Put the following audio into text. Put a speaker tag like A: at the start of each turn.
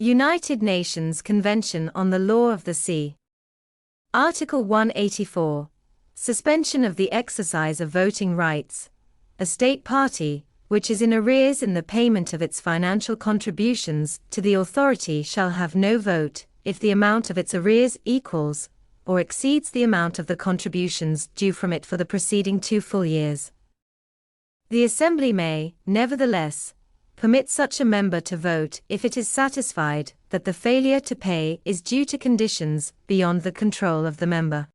A: United Nations Convention on the Law of the Sea. Article 184. Suspension of the exercise of voting rights. A state party, which is in arrears in the payment of its financial contributions to the authority, shall have no vote, if the amount of its arrears equals, or exceeds the amount of the contributions due from it for the preceding 2 full years. The Assembly may, nevertheless, permit such a member to vote if it is satisfied that the failure to pay is due to conditions beyond the control of the member.